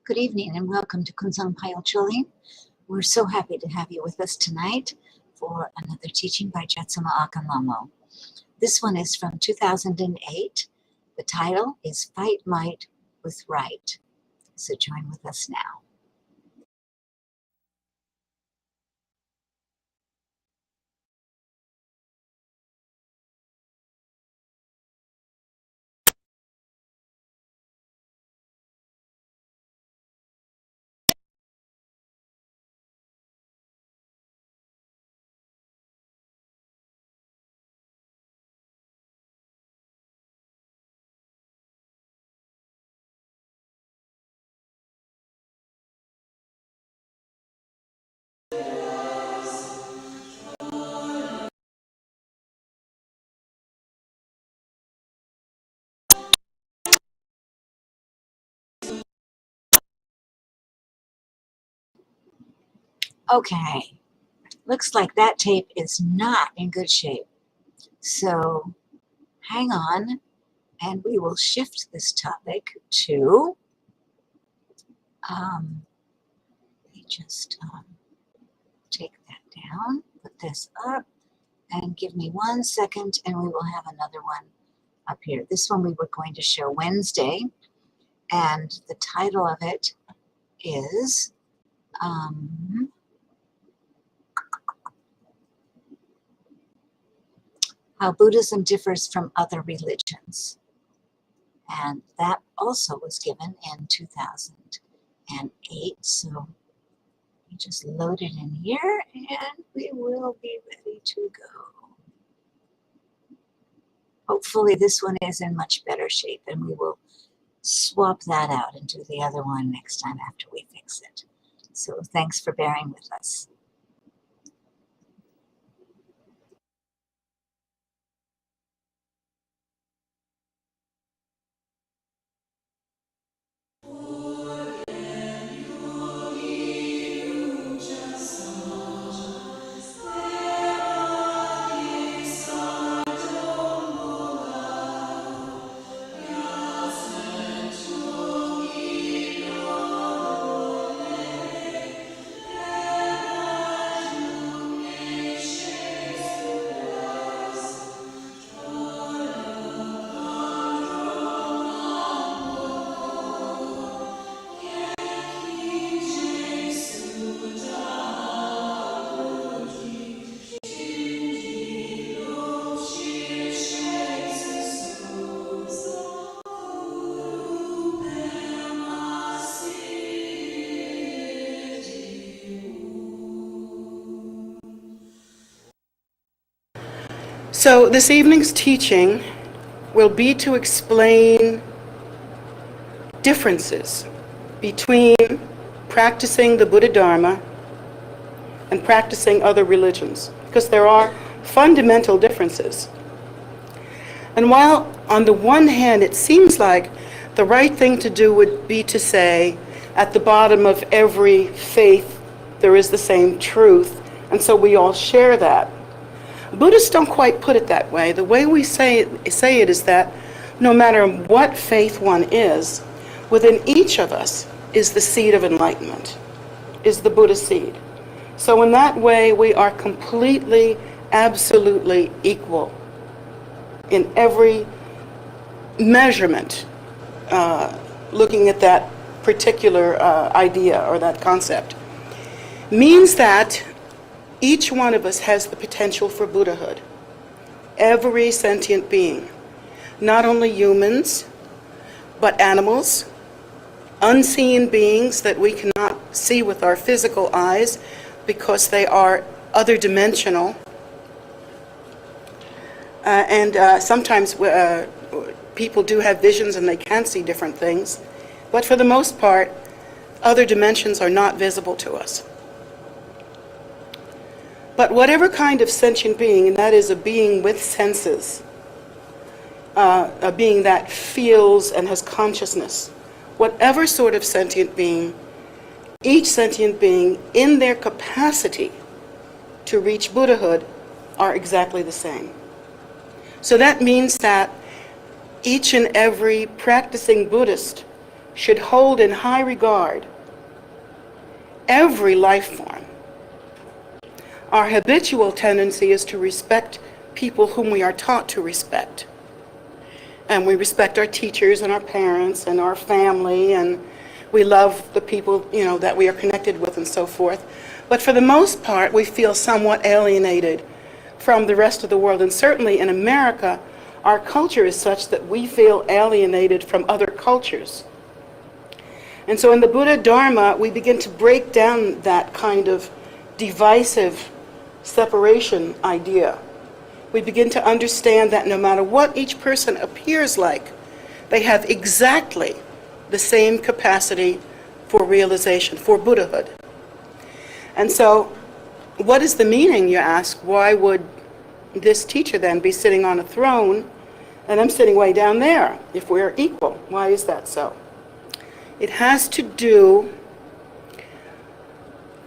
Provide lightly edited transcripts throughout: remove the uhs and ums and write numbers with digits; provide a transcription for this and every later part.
Good evening and welcome to Kunzang Payal Choling. We're so happy to have you with us tonight for another teaching by Jetsunma Ahkon Lhamo. This one is from 2008. The title is Fight Might with Right. So join with us now. Okay, looks like that tape is not in good shape. So hang on and we will shift this topic to, let me just take that down, put this up, and give me 1 second and we will have another one up here. This one we were going to show Wednesday, and the title of it is How Buddhism Differs from Other Religions. And that also was given in 2008. So we just load it in here and we will be ready to go. Hopefully this one is in much better shape and we will swap that out and do the other one next time after we fix it. So thanks for bearing with us. So this evening's teaching will be to explain differences between practicing the Buddha Dharma and practicing other religions, because there are fundamental differences. And while on the one hand it seems like the right thing to do would be to say at the bottom of every faith there is the same truth, and so we all share that. Buddhists don't quite put it that way. The way we say it is that no matter what faith one is, within each of us is the seed of enlightenment, is the Buddha seed. So in that way, we are completely, absolutely equal in every measurement, looking at that particular idea or that concept. Means that each one of us has the potential for Buddhahood. Every sentient being, not only humans, but animals, unseen beings that we cannot see with our physical eyes because they are other dimensional. Sometimes people do have visions and they can see different things, but for the most part, other dimensions are not visible to us. But whatever kind of sentient being, and that is a being with senses, a being that feels and has consciousness, whatever sort of sentient being, each sentient being in their capacity to reach Buddhahood are exactly the same. So that means that each and every practicing Buddhist should hold in high regard every life form. Our habitual tendency is to respect people whom we are taught to respect. And we respect our teachers and our parents and our family, and we love the people, that we are connected with and so forth. But for the most part, we feel somewhat alienated from the rest of the world. And certainly in America, our culture is such that we feel alienated from other cultures. And so in the Buddha Dharma, we begin to break down that kind of divisive separation idea. We begin to understand that no matter what each person appears like, they have exactly the same capacity for realization, for Buddhahood. And so, what is the meaning, you ask? Why would this teacher then be sitting on a throne and I'm sitting way down there if we're equal? Why is that so? It has to do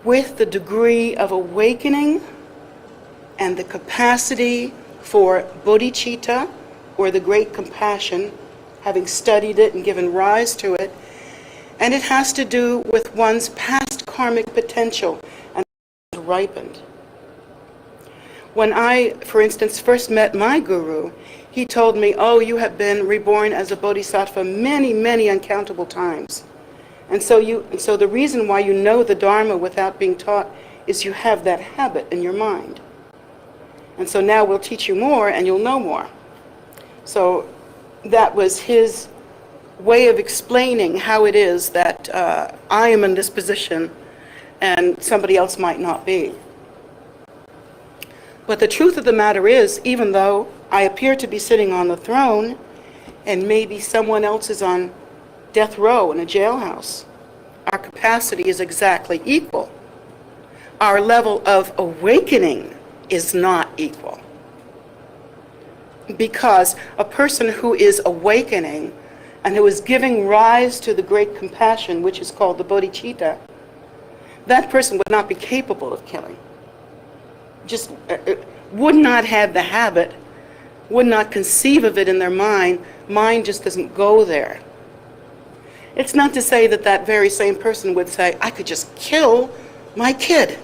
with the degree of awakening and the capacity for bodhicitta, or the great compassion, having studied it and given rise to it. And it has to do with one's past karmic potential and ripened. When I, for instance, first met my guru, he told me, oh, you have been reborn as a bodhisattva many, many uncountable times. And so the reason why you know the Dharma without being taught is you have that habit in your mind. And so now we'll teach you more and you'll know more. So that was his way of explaining how it is that I am in this position and somebody else might not be. But the truth of the matter is, even though I appear to be sitting on the throne and maybe someone else is on death row in a jailhouse, our capacity is exactly equal. Our level of awakening is not equal. Because a person who is awakening and who is giving rise to the great compassion, which is called the bodhicitta, that person would not be capable of killing. Just would not have the habit, would not conceive of it in their mind. Mind just doesn't go there. It's not to say that that very same person would say, I could just kill my kid,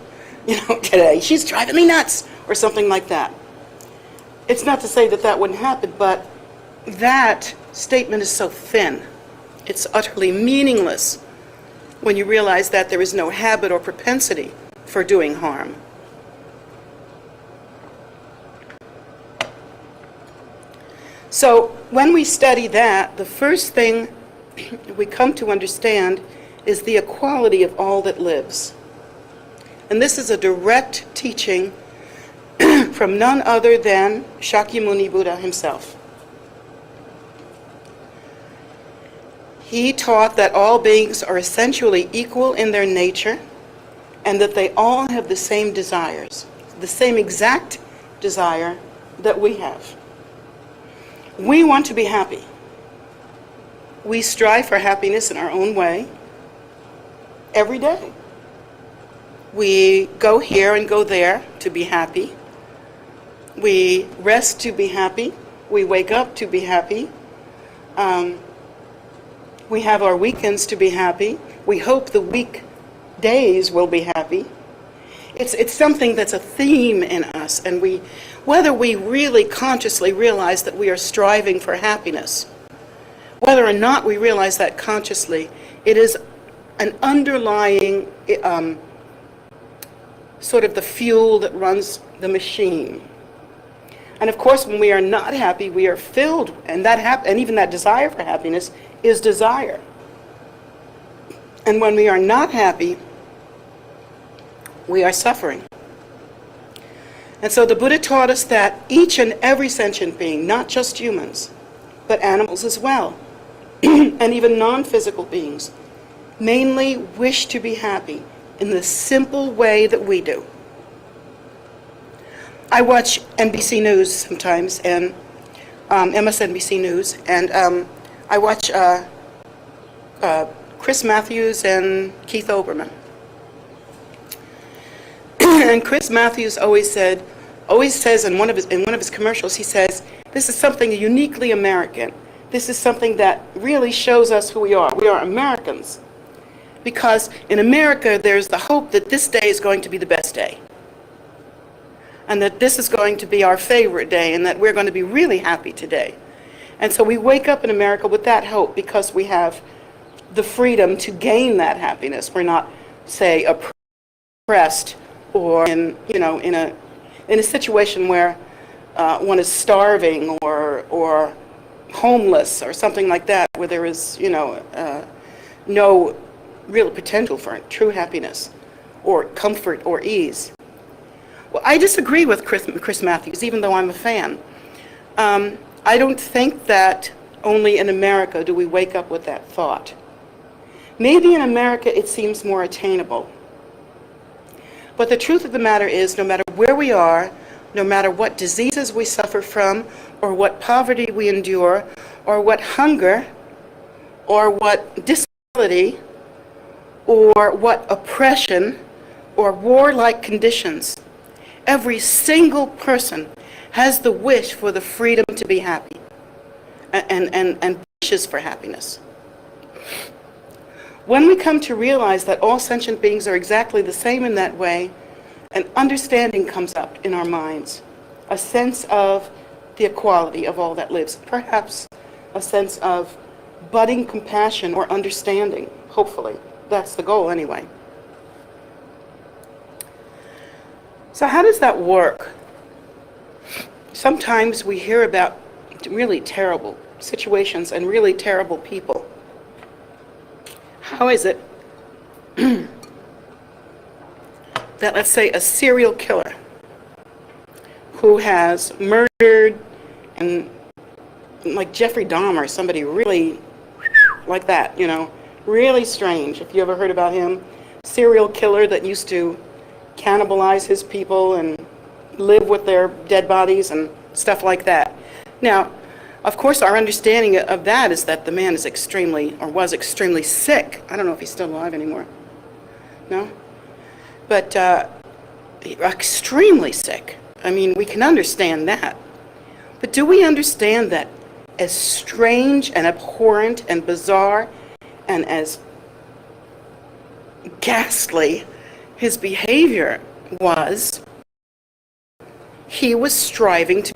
today. She's driving me nuts, or something like that. It's not to say that that wouldn't happen, but that statement is so thin. It's utterly meaningless when you realize that there is no habit or propensity for doing harm. So when we study that, the first thing we come to understand is the equality of all that lives. And this is a direct teaching from none other than Shakyamuni Buddha himself. He taught that all beings are essentially equal in their nature and that they all have the same desires, the same exact desire that we have. We want to be happy. We strive for happiness in our own way every day. We go here and go there to be happy. We rest to be happy. We wake up to be happy. We have our weekends to be happy. We hope the weekdays will be happy. It's something that's a theme in us, and whether we really consciously realize that we are striving for happiness, whether or not we realize that consciously, it is an underlying sort of the fuel that runs the machine. And of course, when we are not happy, we are filled, and even that desire for happiness is desire. And when we are not happy, we are suffering. And so the Buddha taught us that each and every sentient being, not just humans, but animals as well, and even non-physical beings, mainly wish to be happy in the simple way that we do. I watch NBC News sometimes, and MSNBC News, and I watch Chris Matthews and Keith Olbermann. And Chris Matthews always says in one of his commercials, he says, this is something uniquely American. this is something that really shows us who we are. We are Americans. Because in America, there's the hope that this day is going to be the best day. And that this is going to be our favorite day, and that we're going to be really happy today. And so we wake up in America with that hope because we have the freedom to gain that happiness. We're not, say, oppressed or in a situation where one is starving or homeless or something like that, where there is, no real potential for true happiness or comfort or ease. Well, I disagree with Chris Matthews, even though I'm a fan. I don't think that only in America do we wake up with that thought. Maybe in America it seems more attainable. But the truth of the matter is, no matter where we are, no matter what diseases we suffer from, or what poverty we endure, or what hunger, or what disability, or what oppression, or warlike conditions, every single person has the wish for the freedom to be happy and wishes for happiness. When we come to realize that all sentient beings are exactly the same in that way, an understanding comes up in our minds, a sense of the equality of all that lives, perhaps a sense of budding compassion or understanding, hopefully. That's the goal anyway. So how does that work? Sometimes we hear about really terrible situations and really terrible people. How is it that, let's say, a serial killer who has murdered, and like Jeffrey Dahmer, somebody really like that, really strange, if you ever heard about him, serial killer that used to cannibalize his people and live with their dead bodies and stuff like that. Now, of course, our understanding of that is that the man is extremely, or was extremely sick. I don't know if he's still alive anymore. No? But extremely sick. I mean, we can understand that. But do we understand that as strange and abhorrent and bizarre and as ghastly his behavior was, he was striving to.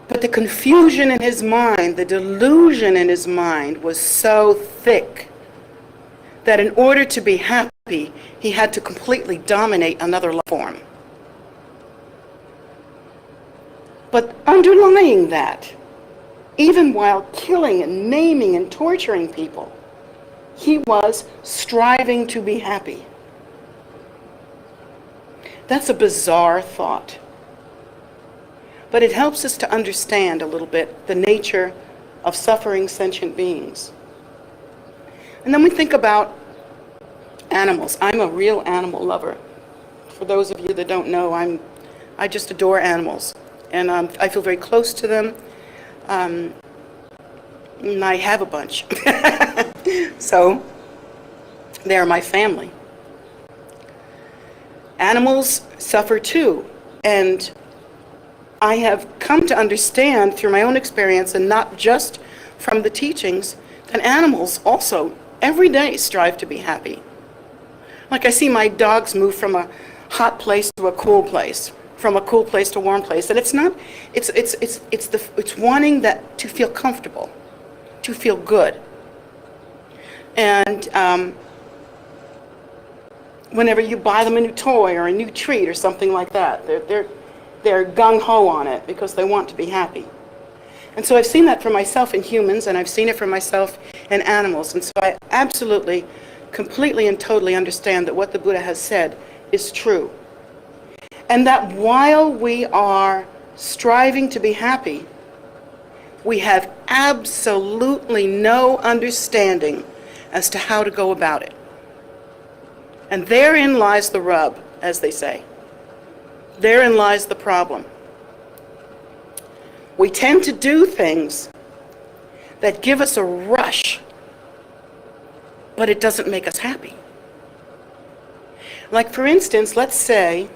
But the confusion in his mind, the delusion in his mind was so thick that in order to be happy, he had to completely dominate another life form. But underlying that, even while killing and maiming and torturing people, he was striving to be happy. That's a bizarre thought. But it helps us to understand a little bit the nature of suffering sentient beings. And then we think about animals. I'm a real animal lover. For those of you that don't know, I just adore animals. And I feel very close to them. And I have a bunch. So they're my family. Animals suffer too. And I have come to understand through my own experience, and not just from the teachings, that animals also every day strive to be happy. Like I see my dogs move from a hot place to a cool place, from a cool place to a warm place, and it's wanting that to feel comfortable, to feel good. And whenever you buy them a new toy or a new treat or something like that, they're gung-ho on it because they want to be happy. And so I've seen that for myself in humans, and I've seen it for myself in animals. And so I absolutely, completely and totally understand that what the Buddha has said is true. And that while we are striving to be happy, we have absolutely no understanding as to how to go about it. And therein lies the rub, as they say. Therein lies the problem. We tend to do things that give us a rush, but it doesn't make us happy. Like, for instance, let's say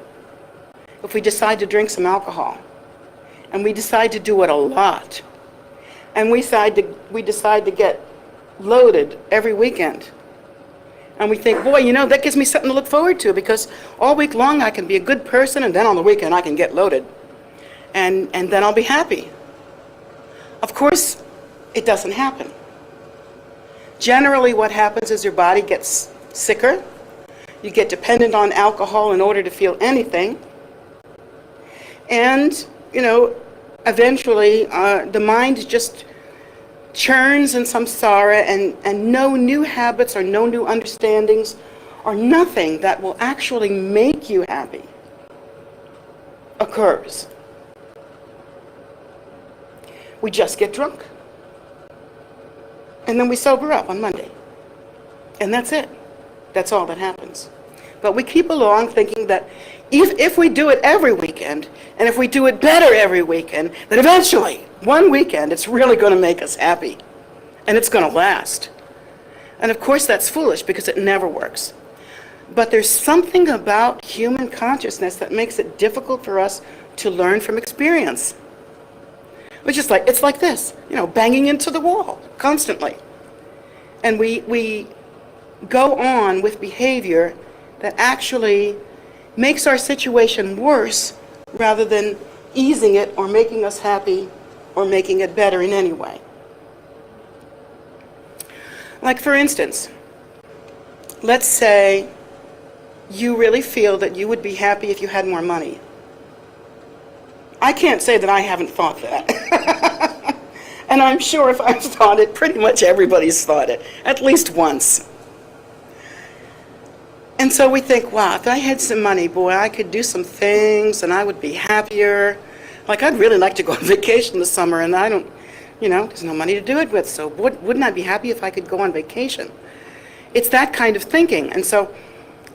if we decide to drink some alcohol, and we decide to do it a lot. And we decide to get loaded every weekend. And we think, boy, that gives me something to look forward to, because all week long I can be a good person, and then on the weekend I can get loaded. And then I'll be happy. Of course, it doesn't happen. Generally, what happens is your body gets sicker. You get dependent on alcohol in order to feel anything. And, eventually the mind just churns in samsara, and no new habits or no new understandings or nothing that will actually make you happy occurs. We just get drunk. And then we sober up on Monday. And that's it. That's all that happens. But we keep along thinking that if we do it every weekend, and if we do it better every weekend, that eventually, one weekend, it's really going to make us happy. And it's going to last. And of course that's foolish, because it never works. But there's something about human consciousness that makes it difficult for us to learn from experience. It's like this, banging into the wall constantly. And we go on with behavior that actually makes our situation worse rather than easing it or making us happy or making it better in any way. Like, for instance, let's say you really feel that you would be happy if you had more money. I can't say that I haven't thought that. And I'm sure if I've thought it, pretty much everybody's thought it, at least once. And so we think, wow, if I had some money, boy, I could do some things and I would be happier. Like, I'd really like to go on vacation this summer, and I don't, there's no money to do it with, so wouldn't I be happy if I could go on vacation? It's that kind of thinking. And so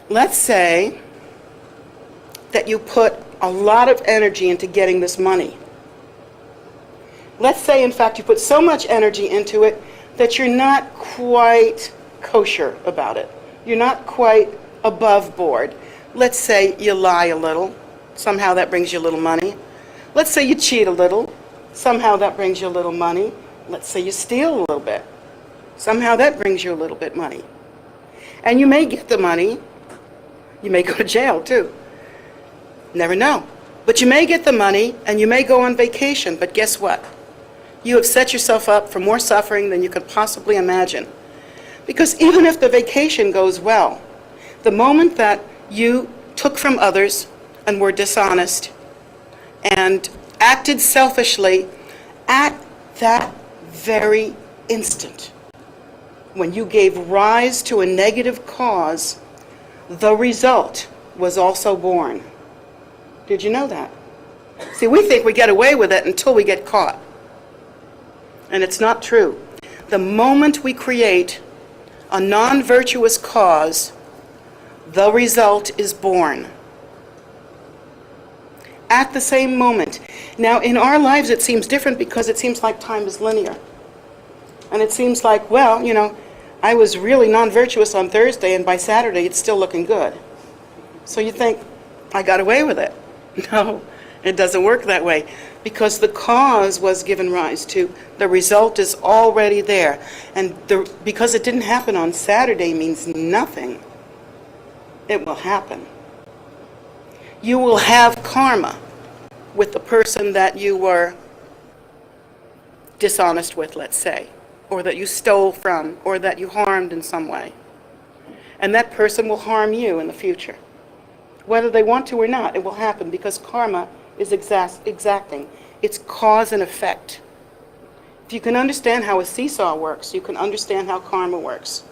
let's say that you put a lot of energy into getting this money. Let's say, in fact, you put so much energy into it that you're not quite kosher about it. You're not quite above board. Let's say you lie a little. Somehow that brings you a little money. Let's say you cheat a little. Somehow that brings you a little money. Let's say you steal a little bit. Somehow that brings you a little bit money. And you may get the money. You may go to jail too. Never know. But you may get the money and you may go on vacation. But guess what? You have set yourself up for more suffering than you could possibly imagine. Because even if the vacation goes well, the moment that you took from others and were dishonest and acted selfishly, at that very instant, when you gave rise to a negative cause, the result was also born. Did you know that? See, we think we get away with it until we get caught. And it's not true. The moment we create a non-virtuous cause, the result is born. At the same moment. Now, in our lives, it seems different because it seems like time is linear. And it seems like, well, I was really non-virtuous on Thursday, and by Saturday, it's still looking good. So you think, I got away with it. No, it doesn't work that way. Because the cause was given rise to, the result is already there. And because it didn't happen on Saturday means nothing. It will happen. You will have karma with the person that you were dishonest with, let's say, or that you stole from, or that you harmed in some way. And that person will harm you in the future. Whether they want to or not, it will happen because karma is exacting. It's cause and effect. If you can understand how a seesaw works, you can understand how karma works.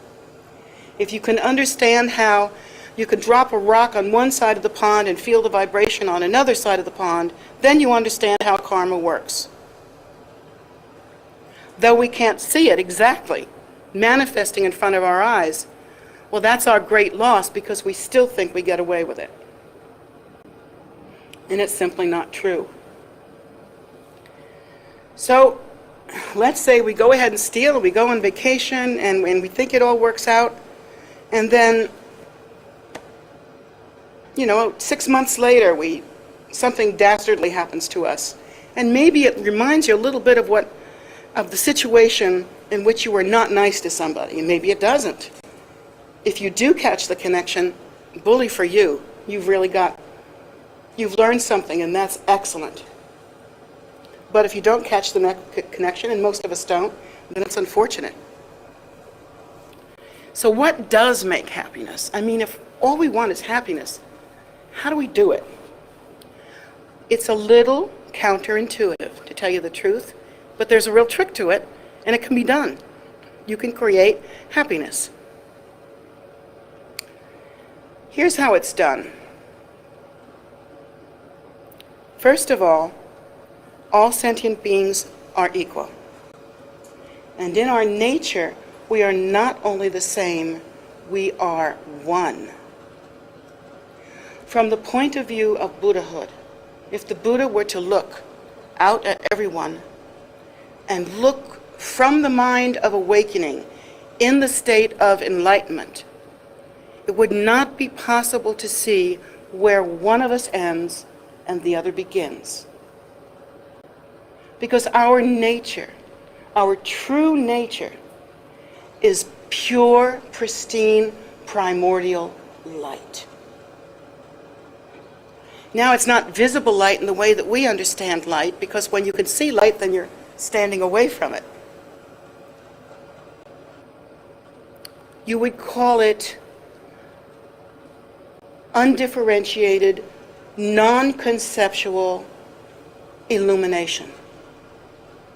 If you can understand how you can drop a rock on one side of the pond and feel the vibration on another side of the pond, then you understand how karma works. Though we can't see it exactly, manifesting in front of our eyes, well, that's our great loss because we still think we get away with it. And it's simply not true. So, let's say we go ahead and steal, we go on vacation, and we think it all works out, and then 6 months later, something dastardly happens to us, And maybe it reminds you a little bit of the situation in which you were not nice to somebody, and maybe it doesn't. If you do catch the connection, bully for you. You've learned something, and that's excellent. But if you don't catch the connection, and most of us don't, then it's unfortunate. So what does make happiness? I mean, if all we want is happiness, how do we do it? It's a little counterintuitive, to tell you the truth, but there's a real trick to it, and it can be done. You can create happiness. Here's how it's done. First of all sentient beings are equal. And in our nature, we are not only the same, we are one. From the point of view of Buddhahood, if the Buddha were to look out at everyone and look from the mind of awakening in the state of enlightenment, it would not be possible to see where one of us ends and the other begins. Because our nature, our true nature, is pure, pristine, primordial light. Now, it's not visible light in the way that we understand light, because when you can see light, then you're standing away from it. You would call it undifferentiated, non-conceptual illumination,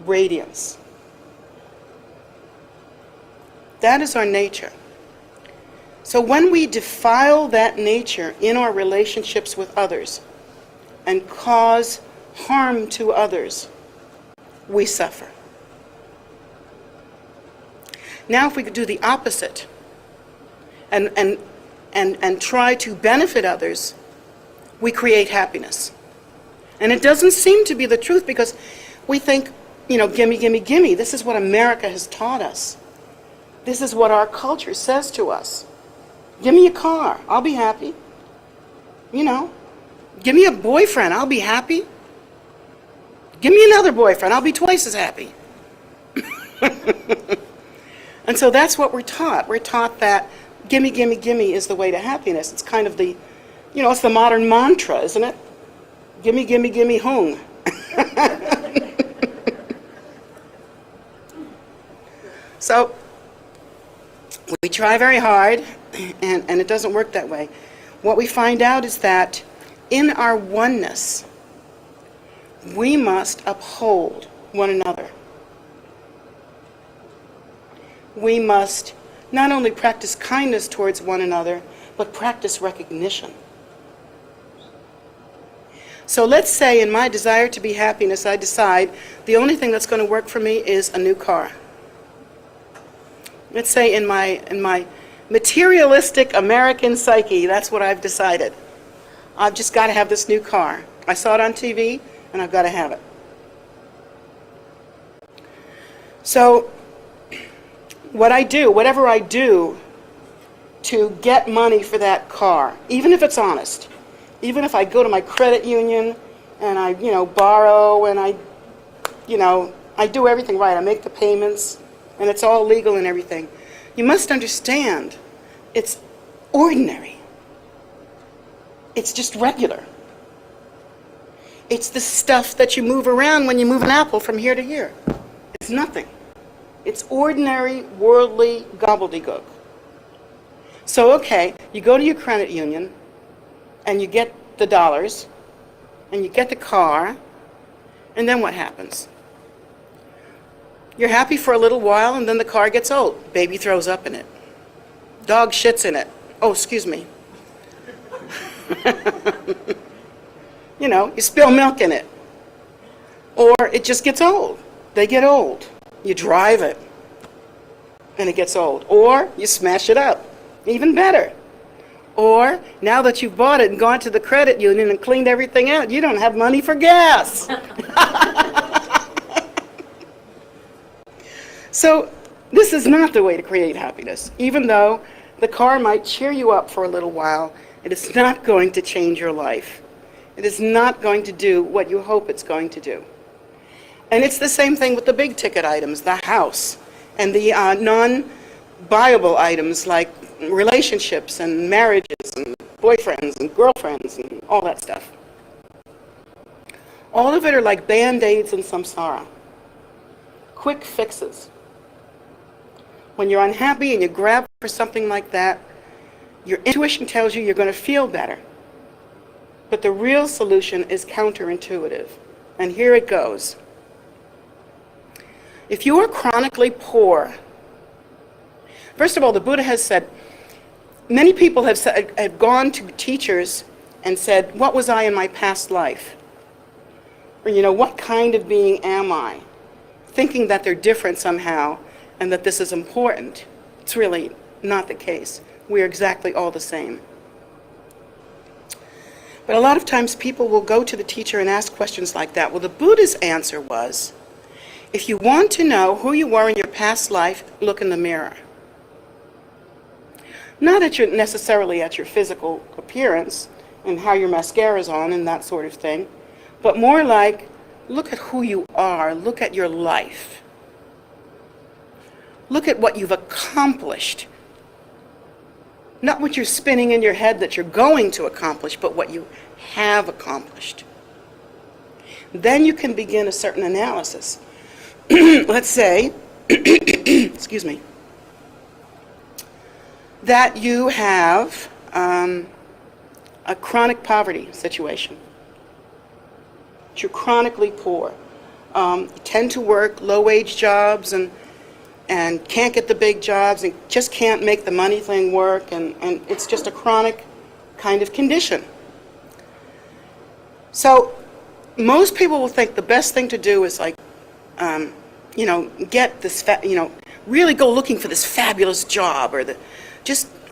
radiance. That is our nature. So when we defile that nature in our relationships with others and cause harm to others, we suffer. Now if we could do the opposite and try to benefit others, we create happiness. And it doesn't seem to be the truth, because we think, gimme, gimme, gimme. This is what America has taught us. This is what our culture says to us. Give me a car, I'll be happy. Give me a boyfriend, I'll be happy. Give me another boyfriend, I'll be twice as happy. And so that's what we're taught. We're taught that gimme, gimme, gimme is the way to happiness. It's kind of the, it's the modern mantra, isn't it? Gimme, gimme, gimme, hung. So we try very hard, and it doesn't work that way. What we find out is that in our oneness, we must uphold one another. We must not only practice kindness towards one another, but practice recognition. So let's say in my desire to be happiness, I decide the only thing that's going to work for me is a new car. Let's say in my materialistic American psyche, that's what I've decided. I've just got to have this new car. I saw it on TV, and I've got to have it. So whatever I do to get money for that car, even if it's honest, even if I go to my credit union and I, borrow, and I do everything right, I make the payments, and it's all legal and everything, you must understand it's ordinary. It's just regular. It's the stuff that you move around when you move an apple from here to here. It's nothing. It's ordinary, worldly gobbledygook. So, okay, you go to your credit union, and you get the dollars, and you get the car, and then what happens? You're happy for a little while, and then the car gets old. Baby throws up in it. Dog shits in it. Oh, excuse me. You spill milk in it. Or it just gets old. They get old. You drive it, and it gets old. Or you smash it up. Even better. Or now that you've bought it and gone to the credit union and cleaned everything out, you don't have money for gas. So this is not the way to create happiness. Even though the car might cheer you up for a little while, it is not going to change your life. It is not going to do what you hope it's going to do. And it's the same thing with the big ticket items, the house, and the non-buyable items like relationships and marriages and boyfriends and girlfriends and all that stuff. All of it are like Band-Aids in samsara. Quick fixes. When you're unhappy and you grab for something like that, your intuition tells you you're going to feel better. But the real solution is counterintuitive. And here it goes. If you are chronically poor, first of all, the Buddha has said, many people have gone to teachers and said, what was I in my past life? Or, what kind of being am I? Thinking that they're different somehow and that this is important. It's really not the case. We're exactly all the same. But a lot of times people will go to the teacher and ask questions like that. Well, the Buddha's answer was, if you want to know who you were in your past life, look in the mirror. Not necessarily at your physical appearance and how your mascara's on and that sort of thing, but more like, look at who you are, look at your life. Look at what you've accomplished. Not what you're spinning in your head that you're going to accomplish, but what you have accomplished. Then you can begin a certain analysis. Let's say, excuse me, that you have a chronic poverty situation. You're chronically poor. You tend to work low-wage jobs and can't get the big jobs and just can't make the money thing work, and it's just a chronic kind of condition. So most people will think the best thing to do is like, get this, really go looking for this fabulous job, or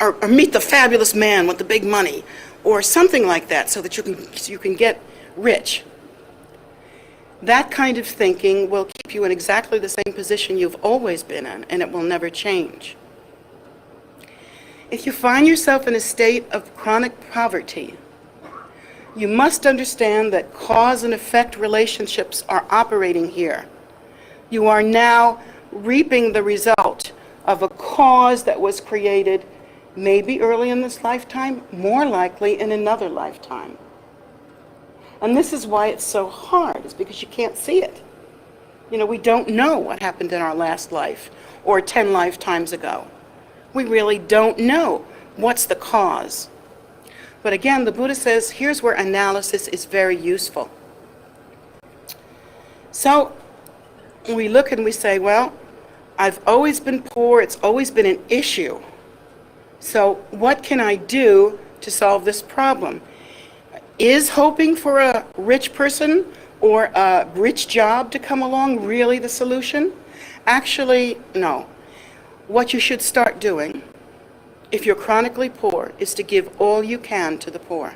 or meet the fabulous man with the big money, or something like that, so that you can get rich. That kind of thinking will keep you in exactly the same position you've always been in, and it will never change. If you find yourself in a state of chronic poverty, you must understand that cause and effect relationships are operating here. You are now reaping the result of a cause that was created maybe early in this lifetime, more likely in another lifetime. And this is why it's so hard, is because you can't see it. We don't know what happened in our last life or 10 lifetimes ago. We really don't know what's the cause. But again, the Buddha says, here's where analysis is very useful. So we look and we say, well, I've always been poor, it's always been an issue. So what can I do to solve this problem? Is hoping for a rich person or a rich job to come along really the solution? Actually, no. What you should start doing, if you're chronically poor, is to give all you can to the poor.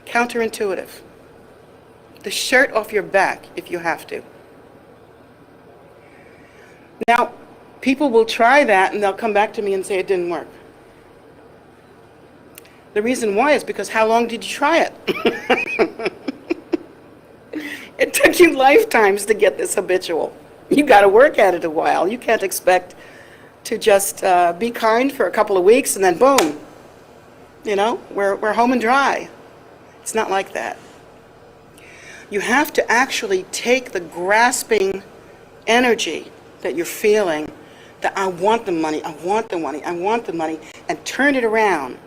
Counterintuitive. The shirt off your back if you have to. Now, people will try that and they'll come back to me and say it didn't work. The reason why is because how long did you try it? It took you lifetimes to get this habitual. You got to work at it a while. You can't expect to just be kind for a couple of weeks and then boom, we're home and dry. It's not like that. You have to actually take the grasping energy that you're feeling, that I want the money, I want the money, I want the money, and turn it around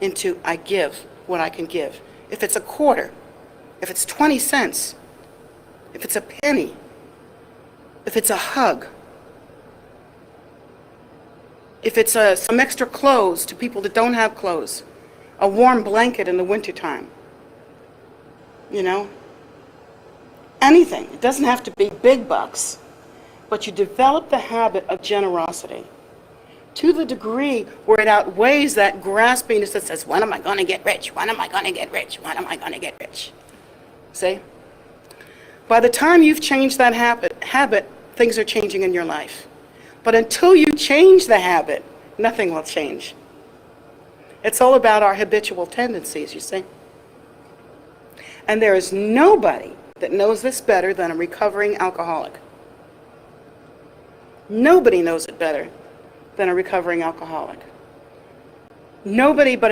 into I give what I can give. If it's a quarter, if it's 20 cents, if it's a penny, if it's a hug, if it's some extra clothes to people that don't have clothes, a warm blanket in the wintertime, anything. It doesn't have to be big bucks, but you develop the habit of generosity to the degree where it outweighs that graspiness that says, when am I going to get rich? When am I going to get rich? When am I going to get rich? See? By the time you've changed that habit, things are changing in your life. But until you change the habit, nothing will change. It's all about our habitual tendencies, you see? And there is nobody that knows this better than a recovering alcoholic. Nobody knows it better than a recovering alcoholic. Nobody but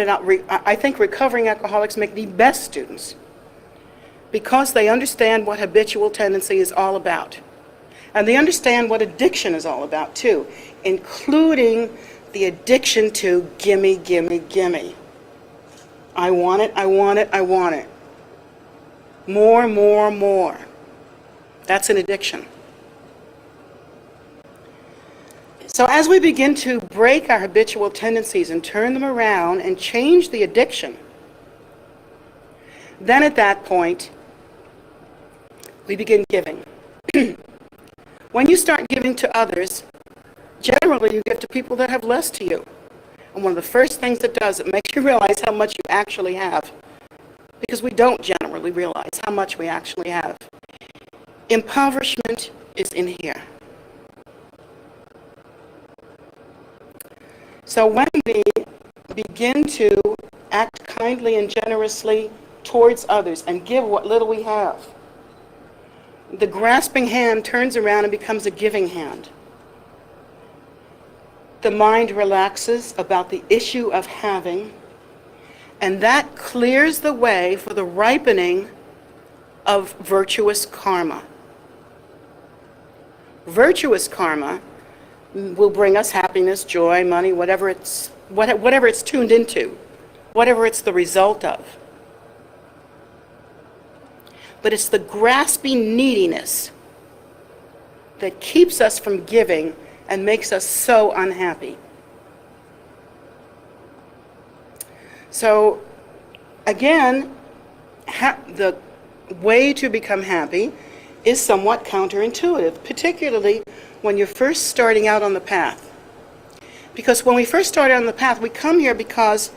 I think recovering alcoholics make the best students because they understand what habitual tendency is all about. And they understand what addiction is all about too, including the addiction to gimme, gimme, gimme. I want it, I want it, I want it. More, more, more. That's an addiction. So as we begin to break our habitual tendencies and turn them around and change the addiction, then at that point, we begin giving. When you start giving to others, generally you give to people that have less to you. And one of the first things it does, it makes you realize how much you actually have. Because we don't generally realize how much we actually have. Impoverishment is in here. So when we begin to act kindly and generously towards others and give what little we have, the grasping hand turns around and becomes a giving hand. The mind relaxes about the issue of having, and that clears the way for the ripening of virtuous karma. Virtuous karma will bring us happiness, joy, money, whatever it's tuned into, whatever it's the result of. But it's the grasping neediness that keeps us from giving and makes us so unhappy. So, again, the way to become happy is somewhat counterintuitive, particularly when you're first starting out on the path. Because when we first start out on the path, we come here because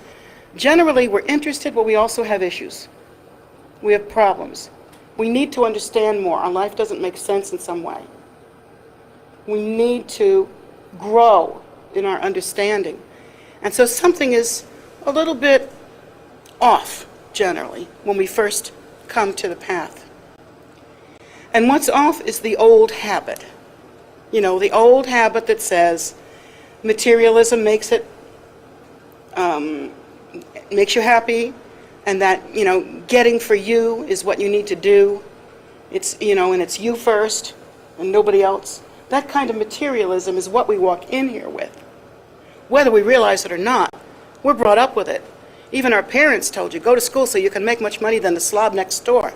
generally we're interested, but we also have issues. We have problems. We need to understand more. Our life doesn't make sense in some way. We need to grow in our understanding. And so something is a little bit off, generally, when we first come to the path. And what's off is the old habit. You know, the old habit that says materialism makes you happy, and that, getting for you is what you need to do. It's, and it's you first and nobody else. That kind of materialism is what we walk in here with. Whether we realize it or not, we're brought up with it. Even our parents told you, go to school so you can make much money than the slob next door.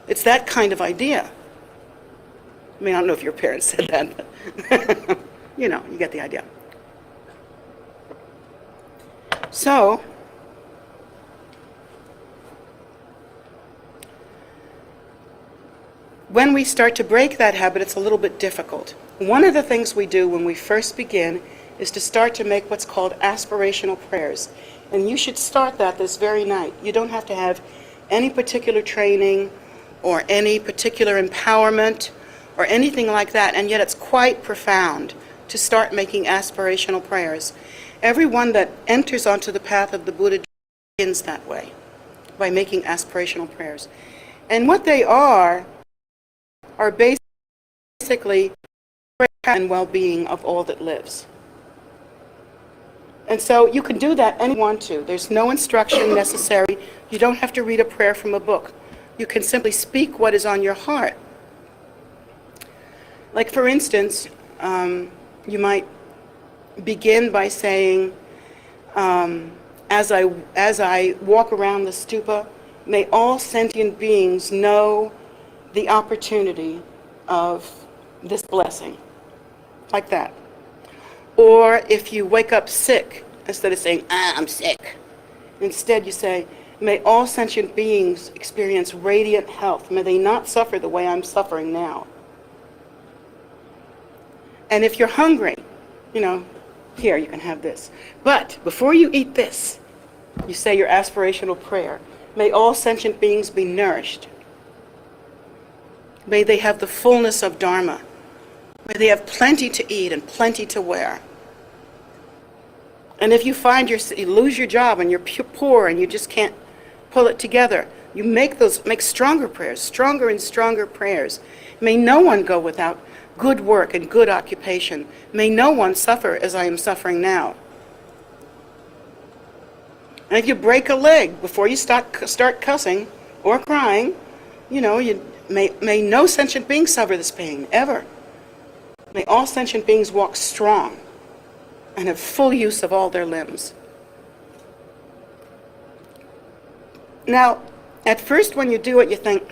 It's that kind of idea. I mean, I don't know if your parents said that, but you get the idea. So, when we start to break that habit, it's a little bit difficult. One of the things we do when we first begin is to start to make what's called aspirational prayers. And you should start that this very night. You don't have to have any particular training or any particular empowerment or anything like that, and yet it's quite profound to start making aspirational prayers. Everyone that enters onto the path of the Buddha begins that way, by making aspirational prayers. And what they are basically prayer and well-being of all that lives. And so you can do that any want to. There's no instruction necessary. You don't have to read a prayer from a book. You can simply speak what is on your heart. Like, for instance, you might begin by saying, as I walk around the stupa, may all sentient beings know the opportunity of this blessing. Like that. Or if you wake up sick, instead of saying, I'm sick, instead you say, may all sentient beings experience radiant health. May they not suffer the way I'm suffering now. And if you're hungry, here, you can have this. But before you eat this, you say your aspirational prayer. May all sentient beings be nourished. May they have the fullness of Dharma. May they have plenty to eat and plenty to wear. And if you find you lose your job and you're poor and you just can't pull it together, You make stronger prayers, stronger and stronger prayers. May no one go without good work and good occupation. May no one suffer as I am suffering now. And if you break a leg before you start cussing or crying, may no sentient being suffer this pain, ever. May all sentient beings walk strong and have full use of all their limbs. Now, at first when you do it, you think,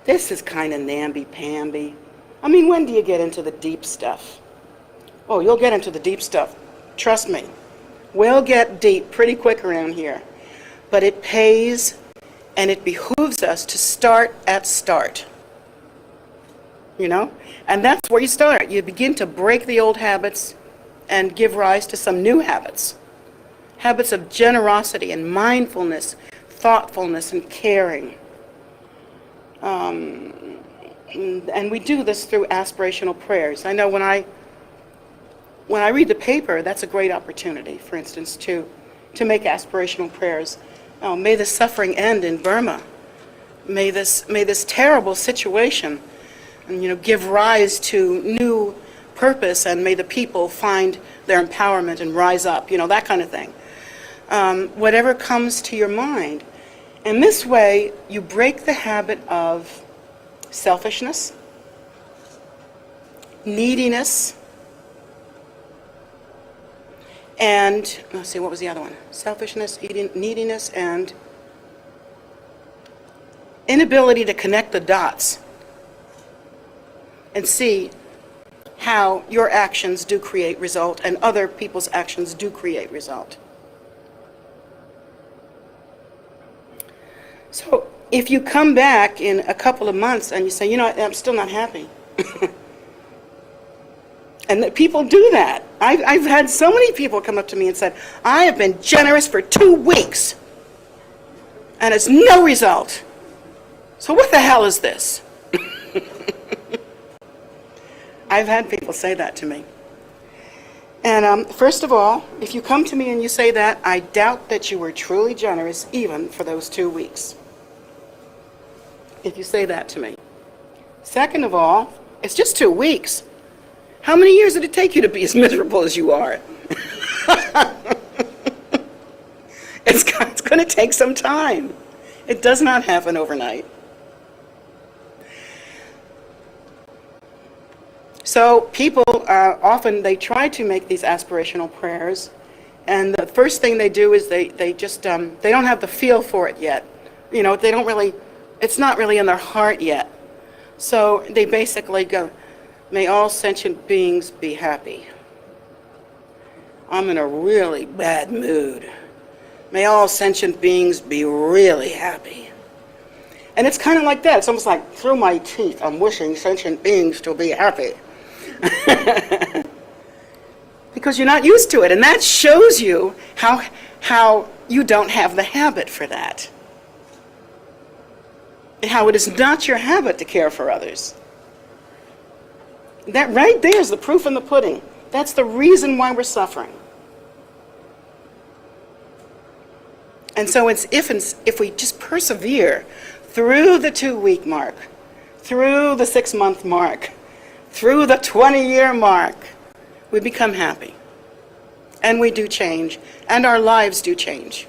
this is kind of namby-pamby. I mean, when do you get into the deep stuff? Oh, you'll get into the deep stuff. Trust me. We'll get deep pretty quick around here. But it pays, and it behooves us to start at start. And that's where you start. You begin to break the old habits and give rise to some new habits. Habits of generosity and mindfulness, thoughtfulness and caring. And we do this through aspirational prayers. I know when I read the paper, that's a great opportunity, for instance, to make aspirational prayers. Oh, may the suffering end in Burma. May this terrible situation, give rise to new purpose, and may the people find their empowerment and rise up, that kind of thing. Whatever comes to your mind. And this way, you break the habit of selfishness, neediness, and, let's see, what was the other one? Selfishness, neediness, and inability to connect the dots and see how your actions do create result and other people's actions do create result. So if you come back in a couple of months and you say, I'm still not happy. And people do that. I've had so many people come up to me and said, I have been generous for 2 weeks and it's no result. So what the hell is this? I've had people say that to me. And first of all, if you come to me and you say that, I doubt that you were truly generous even for those 2 weeks. If you say that to me. Second of all, it's just 2 weeks. How many years did it take you to be as miserable as you are? It's going to take some time. It does not happen overnight. So people often, they try to make these aspirational prayers, and the first thing they do is they don't have the feel for it yet. They don't really, it's not really in their heart yet. So they basically go, may all sentient beings be happy. I'm in a really bad mood. May all sentient beings be really happy. And it's kind of like that. It's almost like through my teeth, I'm wishing sentient beings to be happy. Because you're not used to it. And that shows you how you don't have the habit for that. And how it is not your habit to care for others. That right there is the proof in the pudding. That's the reason why we're suffering. And so it's if we just persevere through the 2-week mark, through the 6-month mark, through the 20-year mark, we become happy. And we do change. And our lives do change.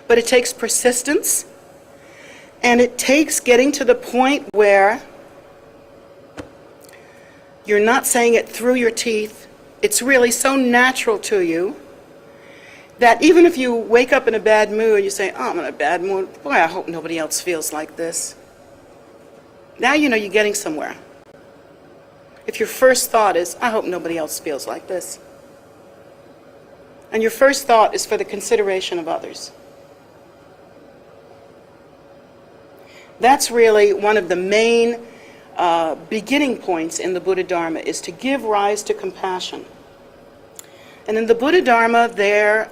But it takes persistence. And it takes getting to the point where you're not saying it through your teeth. It's really so natural to you that even if you wake up in a bad mood, you say, oh, I'm in a bad mood. Boy, I hope nobody else feels like this. Now you know you're getting somewhere. If your first thought is, I hope nobody else feels like this. And your first thought is for the consideration of others. That's really one of the main beginning points in the Buddha Dharma, is to give rise to compassion. And in the Buddha Dharma, there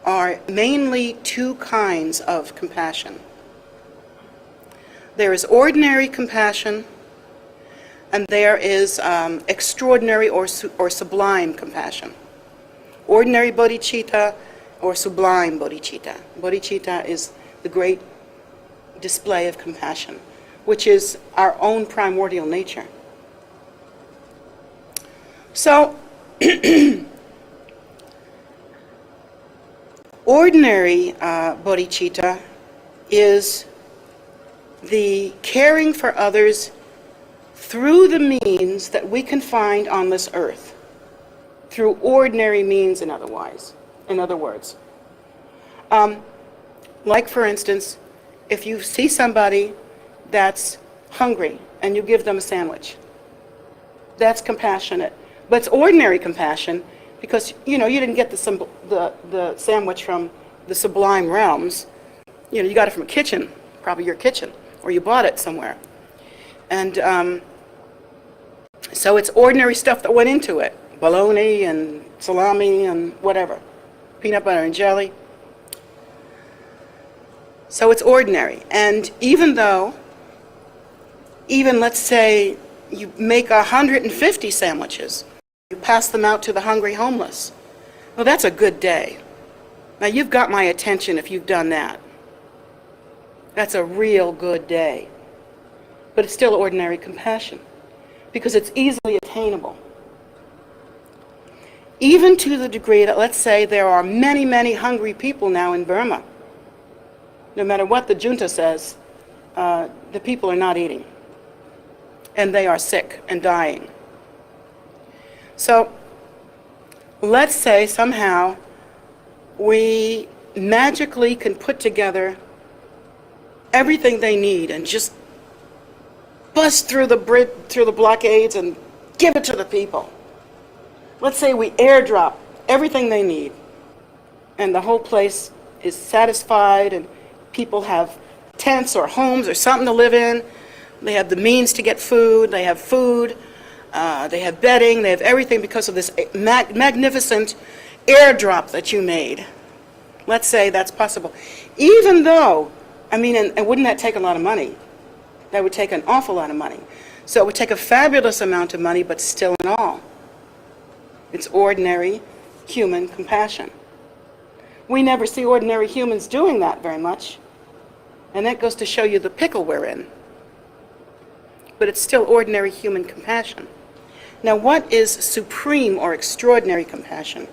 are mainly 2 kinds of compassion. There is ordinary compassion, and there is extraordinary or sublime compassion. Ordinary bodhicitta or sublime bodhicitta. Bodhicitta is the great display of compassion, which is our own primordial nature. So, ordinary bodhicitta is the caring for others through the means that we can find on this earth, through ordinary means, in other words. Like, for instance, if you see somebody that's hungry and you give them a sandwich, that's compassionate. But it's ordinary compassion because, you didn't get the sandwich from the sublime realms. You got it from a kitchen, probably your kitchen, or you bought it somewhere. And so it's ordinary stuff that went into it. Bologna and salami and whatever. Peanut butter and jelly. So it's ordinary. And even let's say you make 150 sandwiches, you pass them out to the hungry homeless. Well, that's a good day. Now, you've got my attention if you've done that. That's a real good day. But it's still ordinary compassion because it's easily attainable. Even to the degree that, let's say, there are many, many hungry people now in Burma. No matter what the junta says, the people are not eating. And they are sick and dying. So, let's say somehow we magically can put together everything they need and just bust through the blockades and give it to the people. Let's say we airdrop everything they need and the whole place is satisfied and people have tents or homes or something to live in. They have the means to get food, they have food, they have bedding, they have everything because of this magnificent airdrop that you made. Let's say that's possible. Even though, and wouldn't that take a lot of money? That would take an awful lot of money. So it would take a fabulous amount of money, but still in all, it's ordinary human compassion. We never see ordinary humans doing that very much. And that goes to show you the pickle we're in. But it's still ordinary human compassion. Now, what is supreme or extraordinary compassion?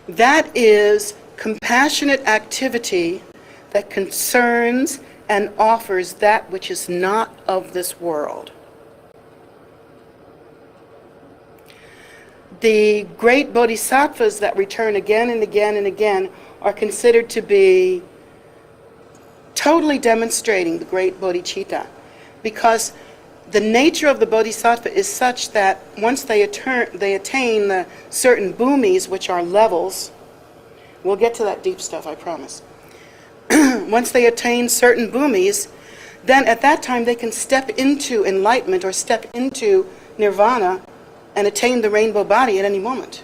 That is compassionate activity that concerns and offers that which is not of this world. The great bodhisattvas that return again and again and again are considered to be totally demonstrating the great bodhicitta, because the nature of the bodhisattva is such that once they attain the certain bhumis, which are levels, we'll get to that deep stuff, I promise. Once they attain certain bhumis, then at that time they can step into enlightenment or step into nirvana and attain the rainbow body at any moment.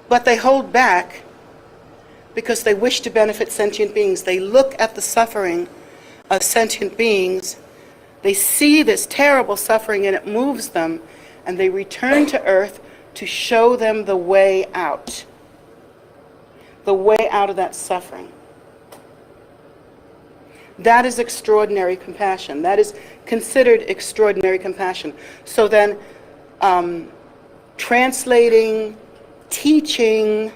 But they hold back because they wish to benefit sentient beings. They look at the suffering of sentient beings, they see this terrible suffering and it moves them, and they return to earth to show them the way out of that suffering. That is extraordinary compassion. That is considered extraordinary compassion. So then, translating, teaching,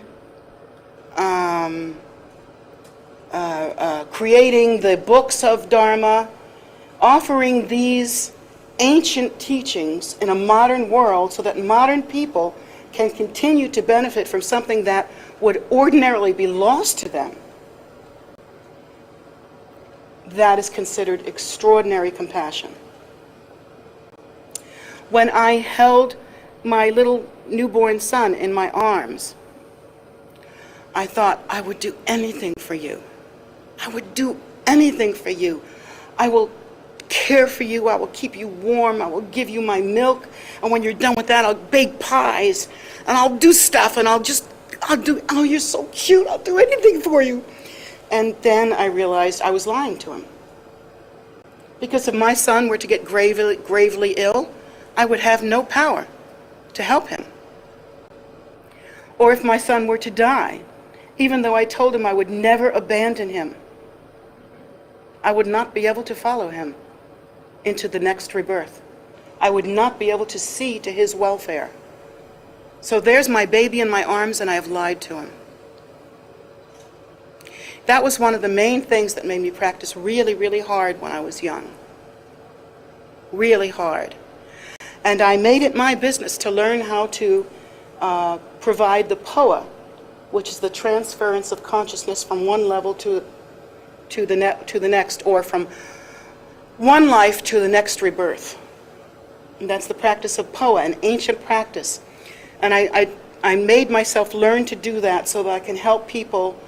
creating the books of Dharma, offering these ancient teachings in a modern world so that modern people can continue to benefit from something that would ordinarily be lost to them. That is considered extraordinary compassion. When I held my little newborn son in my arms, I thought, I would do anything for you. I would do anything for you. I will care for you. I will keep you warm. I will give you my milk. And when you're done with that, I'll bake pies. And I'll do stuff. And I'll do, oh, you're so cute. I'll do anything for you. And then I realized I was lying to him. Because if my son were to get gravely ill, I would have no power to help him. or if my son were to die, even though I told him I would never abandon him, I would not be able to follow him into the next rebirth. I would not be able to see to his welfare. So there's my baby in my arms, and I have lied to him. That was one of the main things that made me practice really, really hard when I was young. Really hard. And I made it my business to learn how to provide the POA, which is the transference of consciousness from one level to the next, or from one life to the next rebirth. And that's the practice of POA, an ancient practice. And I made myself learn to do that so that I can help people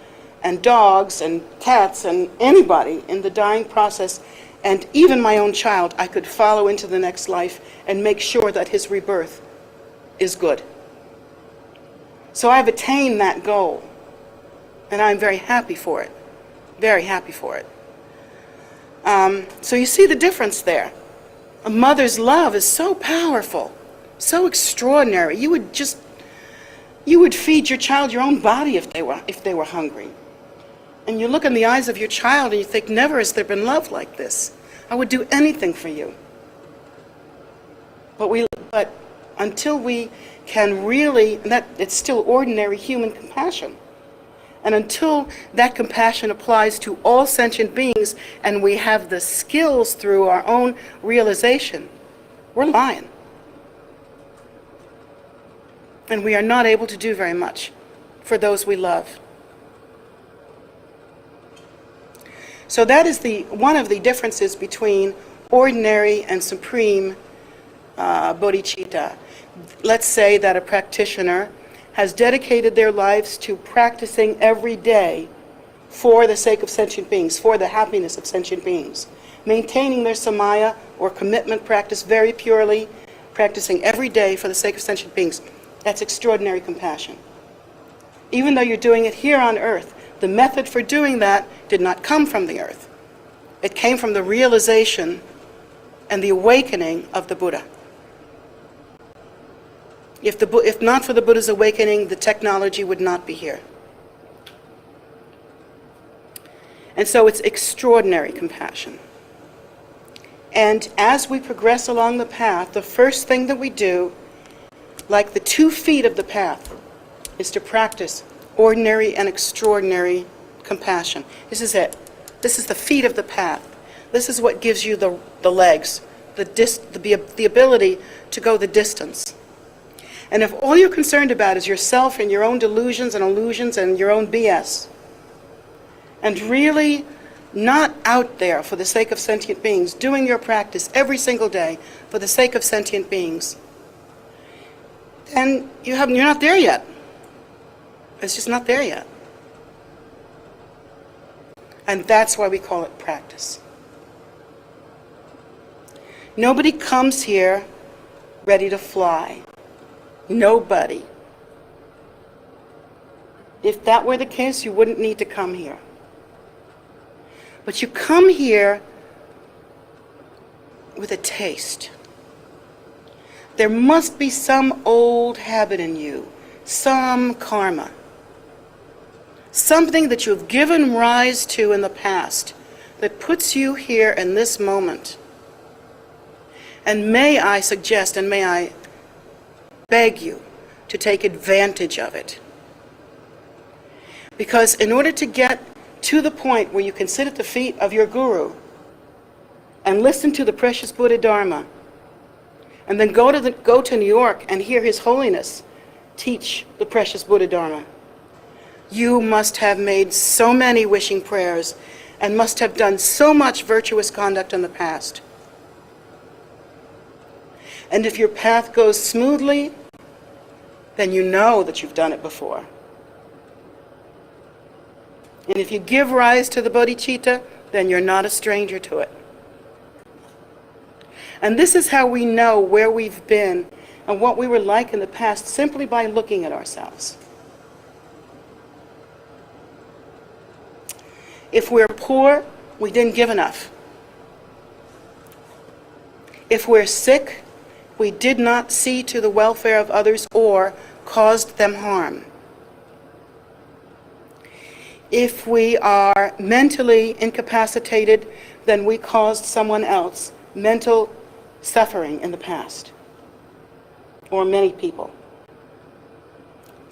and dogs and cats and anybody in the dying process, and even my own child, I could follow into the next life and make sure that his rebirth is good. So I've attained that goal, and I'm very happy for it. Very happy for it. So you see the difference there. A mother's love is so powerful, so extraordinary. You would feed your child your own body if they were hungry. And you look in the eyes of your child and you think, never has there been love like this. I would do anything for you. But until we can really, it's still ordinary human compassion. And until that compassion applies to all sentient beings and we have the skills through our own realization, we're lying. And we are not able to do very much for those we love. So that is one of the differences between ordinary and supreme bodhicitta. Let's say that a practitioner has dedicated their lives to practicing every day for the sake of sentient beings, for the happiness of sentient beings, maintaining their samaya or commitment practice very purely, practicing every day for the sake of sentient beings. That's extraordinary compassion. Even though you're doing it here on earth, the method for doing that did not come from the earth. It came from the realization and the awakening of the Buddha. If not for the Buddha's awakening, the technology would not be here. And so it's extraordinary compassion. And as we progress along the path, the first thing that we do, like the 2 feet of the path, is to practice ordinary and extraordinary compassion. This is it. This is the feet of the path. This is what gives you the legs, the ability to go the distance. And if all you're concerned about is yourself and your own delusions and illusions and your own BS, and really not out there for the sake of sentient beings, doing your practice every single day for the sake of sentient beings, then you're not there yet. It's just not there yet. And that's why we call it practice. Nobody comes here ready to fly. Nobody. If that were the case, you wouldn't need to come here. But you come here with a taste. There must be some old habit in you, some karma, something that you've given rise to in the past that puts you here in this moment. And may I suggest and may I beg you to take advantage of it. Because in order to get to the point where you can sit at the feet of your guru and listen to the precious Buddha Dharma, and then go to New York and hear His Holiness teach the precious Buddha Dharma, you must have made so many wishing prayers and must have done so much virtuous conduct in the past. And if your path goes smoothly, then you know that you've done it before. And if you give rise to the bodhicitta, then you're not a stranger to it. And this is how we know where we've been and what we were like in the past, simply by looking at ourselves. If we're poor, we didn't give enough. If we're sick, we did not see to the welfare of others or caused them harm. If we are mentally incapacitated, then we caused someone else mental suffering in the past, or many people.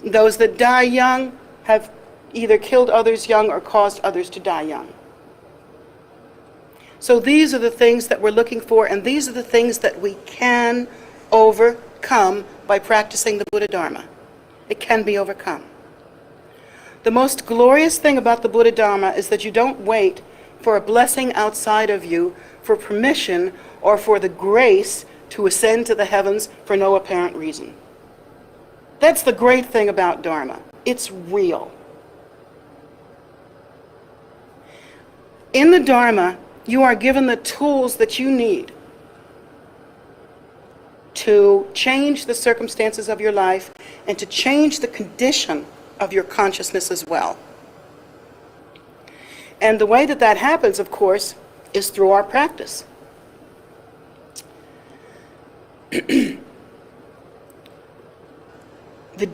Those that die young have either killed others young or caused others to die young. So these are the things that we're looking for, and these are the things that we can overcome by practicing the Buddha Dharma. It can be overcome. The most glorious thing about the Buddha Dharma is that you don't wait for a blessing outside of you, for permission, or for the grace to ascend to the heavens for no apparent reason. That's the great thing about Dharma. It's real. In the Dharma, you are given the tools that you need to change the circumstances of your life and to change the condition of your consciousness as well. And the way that that happens, of course, is through our practice. The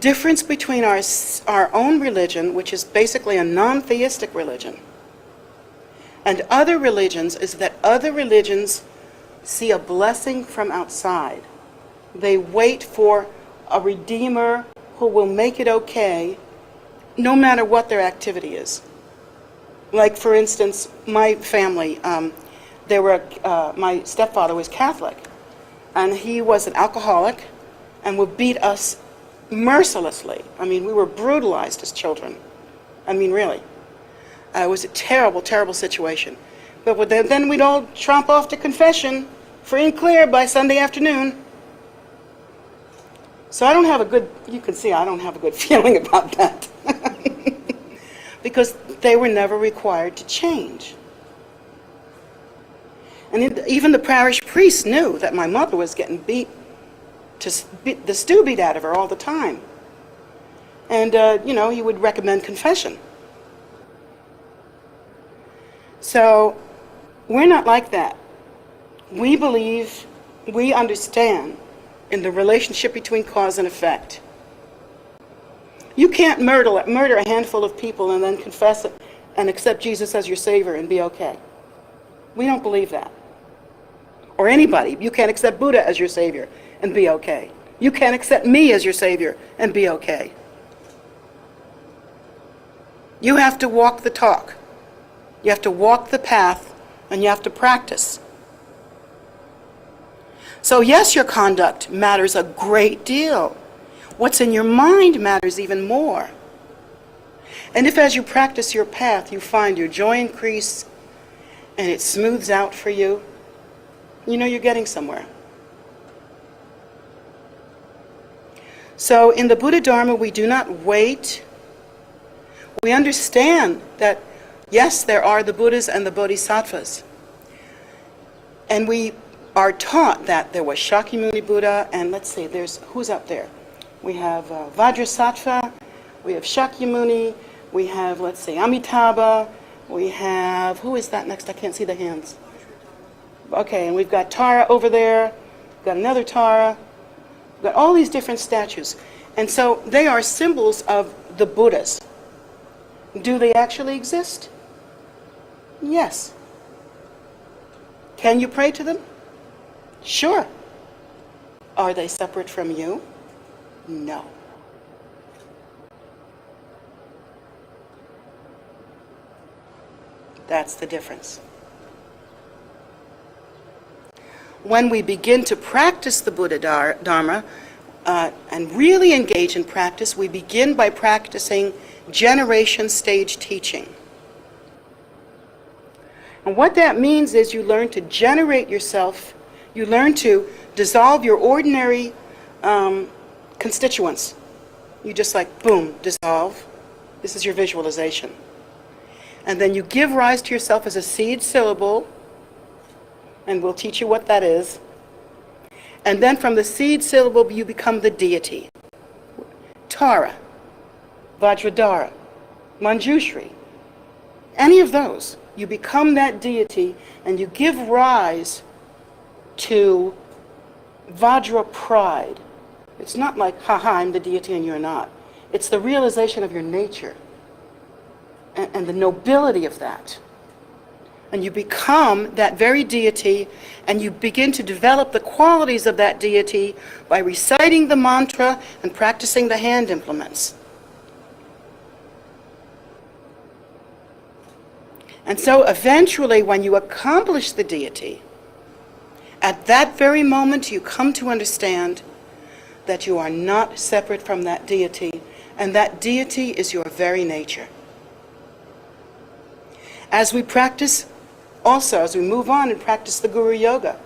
difference between our own religion, which is basically a non-theistic religion, and other religions is that other religions see a blessing from outside. They wait for a redeemer who will make it okay, no matter what their activity is. Like, for instance, my family, my stepfather was Catholic, and he was an alcoholic and would beat us mercilessly. I mean, we were brutalized as children. I mean, really. It was a terrible, terrible situation. But then we'd all tromp off to confession, free and clear by Sunday afternoon. So you can see I don't have a good feeling about that. Because they were never required to change. And even the parish priest knew that my mother was getting the stew beat out of her all the time. And, he would recommend confession. So we're not like that. We believe, we understand in the relationship between cause and effect. You can't murder a handful of people and then confess it and accept Jesus as your Savior and be okay. We don't believe that. Or anybody. You can't accept Buddha as your Savior and be okay. You can't accept me as your Savior and be okay. You have to walk the talk. You have to walk the path, and you have to practice. So yes, your conduct matters a great deal. What's in your mind matters even more. And if as you practice your path, you find your joy increase, and it smooths out for you, you know you're getting somewhere. So in the Buddha Dharma, we do not wait. We understand that yes, there are the Buddhas and the Bodhisattvas. And we are taught that there was Shakyamuni Buddha, and let's see, who's up there? We have Vajrasattva, we have Shakyamuni, we have, Amitabha, we have, who is that next? I can't see the hands. Okay, and we've got Tara over there, we've got another Tara, we've got all these different statues. And so they are symbols of the Buddhas. Do they actually exist? Yes. Can you pray to them? Sure. Are they separate from you? No. That's the difference. When we begin to practice the Buddha Dharma and really engage in practice, we begin by practicing generation stage teaching. And what that means is you learn to generate yourself, you learn to dissolve your ordinary constituents. You just boom, dissolve. This is your visualization. And then you give rise to yourself as a seed syllable, and we'll teach you what that is. And then from the seed syllable, you become the deity. Tara, Vajradhara, Manjushri, any of those. You become that deity, and you give rise to Vajra pride. It's not like, haha, I'm the deity and you're not. It's the realization of your nature. and the nobility of that. And you become that very deity, and you begin to develop the qualities of that deity by reciting the mantra and practicing the hand implements. And so eventually, when you accomplish the deity, at that very moment you come to understand that you are not separate from that deity, and that deity is your very nature. As we practice, also as we move on and practice the Guru Yoga,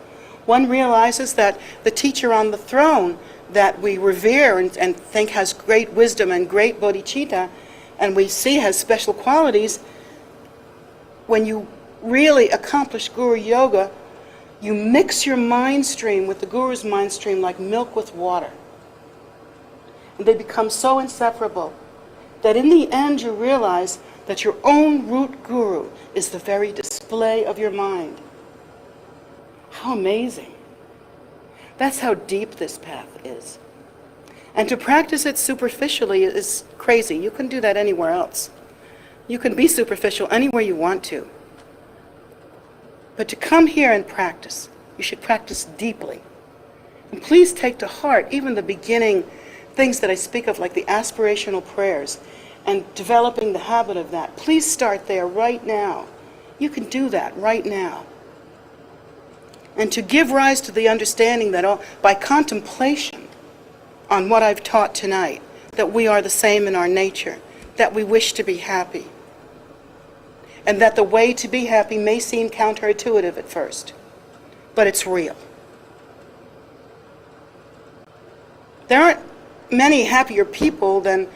one realizes that the teacher on the throne that we revere and think has great wisdom and great bodhicitta, and we see has special qualities, when you really accomplish Guru Yoga, you mix your mind stream with the Guru's mind stream like milk with water. And they become so inseparable that in the end you realize that your own root Guru is the very display of your mind. How amazing. That's how deep this path is. And to practice it superficially is crazy. You can do that anywhere else. You can be superficial anywhere you want to. But to come here and practice, you should practice deeply. And please take to heart even the beginning things that I speak of, like the aspirational prayers, and developing the habit of that. Please start there right now. You can do that right now. And to give rise to the understanding that by contemplation on what I've taught tonight, that we are the same in our nature, that we wish to be happy, and that the way to be happy may seem counterintuitive at first, but it's real. There aren't many happier people than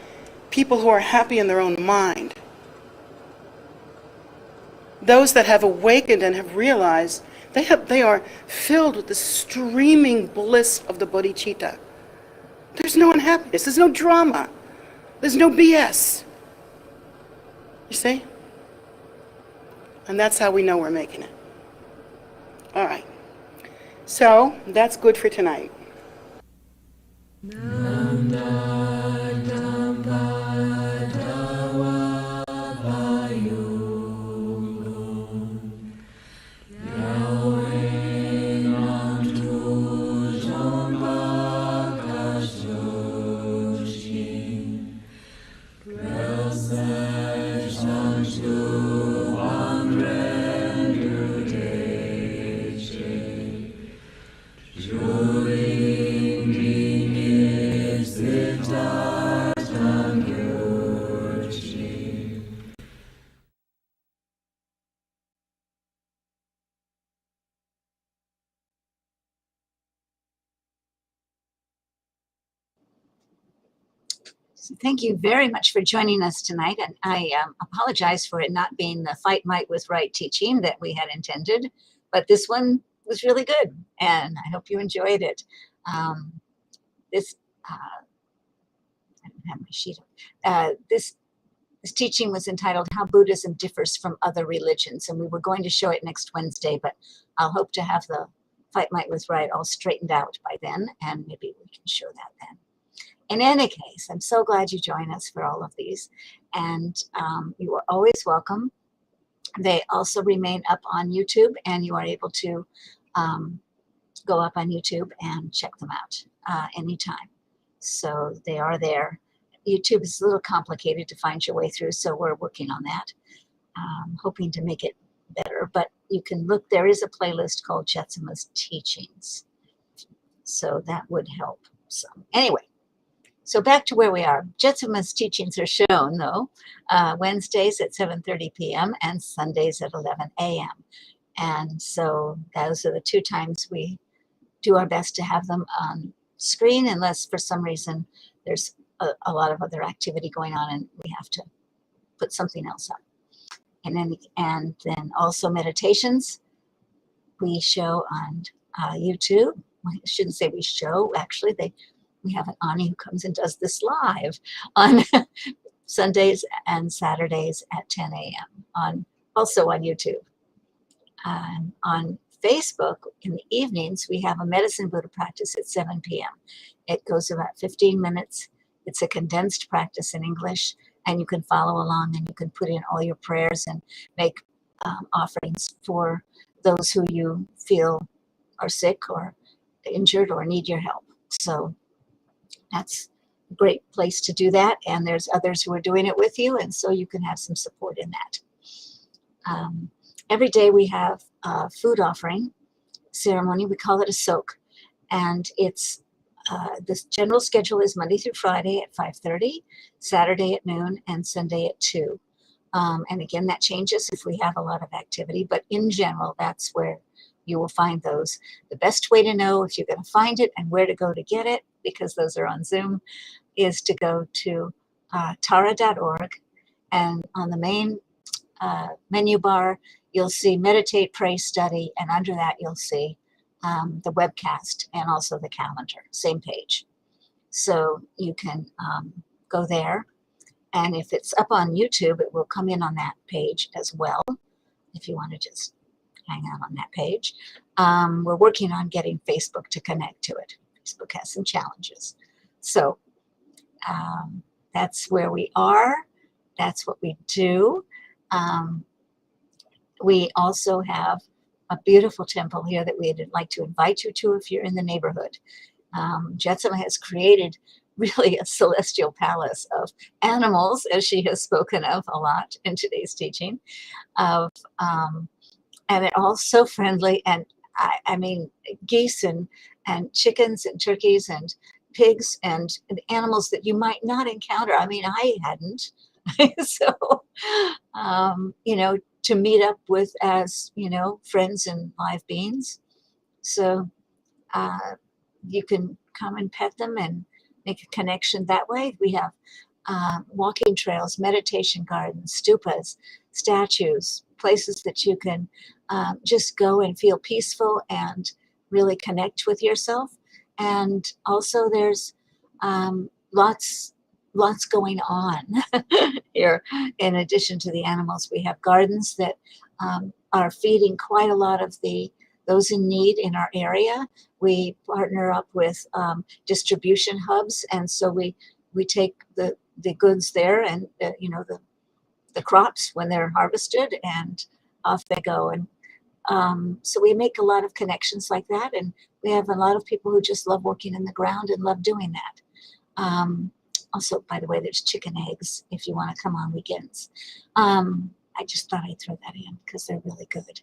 people who are happy in their own mind. Those that have awakened and have realized they are filled with the streaming bliss of the bodhicitta. There's no unhappiness, there's no drama, there's no BS. You see? And that's how we know we're making it. All right. So that's good for tonight. So thank you very much for joining us tonight. And I apologize for it not being the Fight Might with Right teaching that we had intended, but this one was really good, and I hope you enjoyed it. I don't have my sheet up. This teaching was entitled How Buddhism Differs from Other Religions, and we were going to show it next Wednesday, but I'll hope to have the Fight Might with Right all straightened out by then, and maybe we can show that then. In any case, I'm so glad you join us for all of these, and you are always welcome. They also remain up on YouTube, and you are able to go up on YouTube and check them out anytime. So they are there. YouTube is a little complicated to find your way through, so we're working on that, hoping to make it better. But you can look, there is a playlist called Jetsunma's Teachings, so that would help some. Anyway. So back to where we are. Jetsunma's teachings are shown, though, Wednesdays at 7:30 p.m. and Sundays at 11 a.m. And so those are the two times we do our best to have them on screen, unless for some reason there's a lot of other activity going on and we have to put something else up. And then also meditations we show on YouTube. I shouldn't say we show, actually, we have an Ani who comes and does this live on Sundays and Saturdays at 10 a.m. Also on YouTube. On Facebook in the evenings, we have a Medicine Buddha practice at 7 p.m. It goes about 15 minutes. It's a condensed practice in English, and you can follow along, and you can put in all your prayers and make offerings for those who you feel are sick or injured or need your help. So that's a great place to do that, and there's others who are doing it with you, and so you can have some support in that. Every day we have a food offering ceremony. We call it a soak, and it's the general schedule is Monday through Friday at 5:30, Saturday at noon, and Sunday at 2. And again, that changes if we have a lot of activity, but in general, that's where you will find those. The best way to know if you're going to find it and where to go to get it, because those are on Zoom, is to go to tara.org, and on the main menu bar, you'll see Meditate, Pray, Study, and under that you'll see the webcast and also the calendar, same page. So you can go there, and if it's up on YouTube, it will come in on that page as well, if you want to just hang out on that page. We're working on getting Facebook to connect to it. Facebook has some challenges. So that's where we are. That's what we do. We also have a beautiful temple here that we'd like to invite you to if you're in the neighborhood. Jetsunma has created really a celestial palace of animals, as she has spoken of a lot in today's teaching, of and they're all so friendly. And I mean, geese and chickens and turkeys and pigs and animals that you might not encounter. I mean, I hadn't. So, you know, to meet up with as, you know, friends and live beings. So you can come and pet them and make a connection that way. We have walking trails, meditation gardens, stupas, statues, places that you can just go and feel peaceful and really connect with yourself. And also there's lots going on here. In addition to the animals, we have gardens that are feeding quite a lot of those in need in our area. We partner up with distribution hubs, and so we take the goods there and you know, the crops when they're harvested, and off they go. And so we make a lot of connections like that, and we have a lot of people who just love working in the ground and love doing that. Also, by the way, there's chicken eggs if you want to come on weekends. I just thought I'd throw that in because they're really good.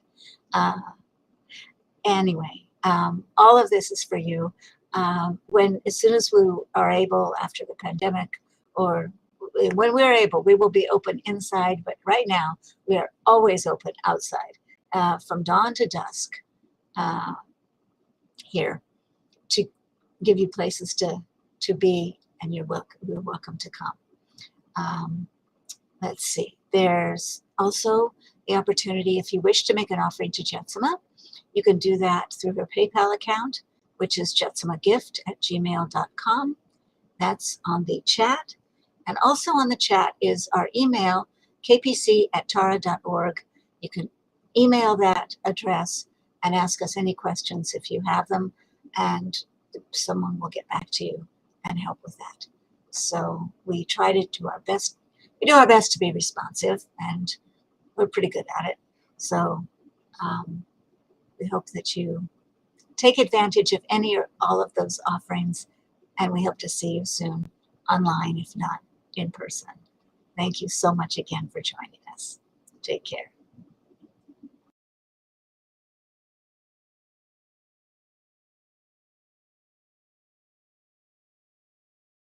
Anyway, all of this is for you. As soon as we are able after the pandemic, or when we're able, we will be open inside. But right now, we are always open outside from dawn to dusk here to give you places to be, and you're welcome to come. Let's see. There's also the opportunity, if you wish to make an offering to Jetsunma, you can do that through her PayPal account, which is jetsumagift@gmail.com. That's on the chat. And also on the chat is our email, kpc@tara.org. You can email that address and ask us any questions if you have them, and someone will get back to you and help with that. So we try to do our best. We do our best to be responsive, and we're pretty good at it. So we hope that you take advantage of any or all of those offerings, and we hope to see you soon online, if not in person. Thank you so much again for joining us. Take care.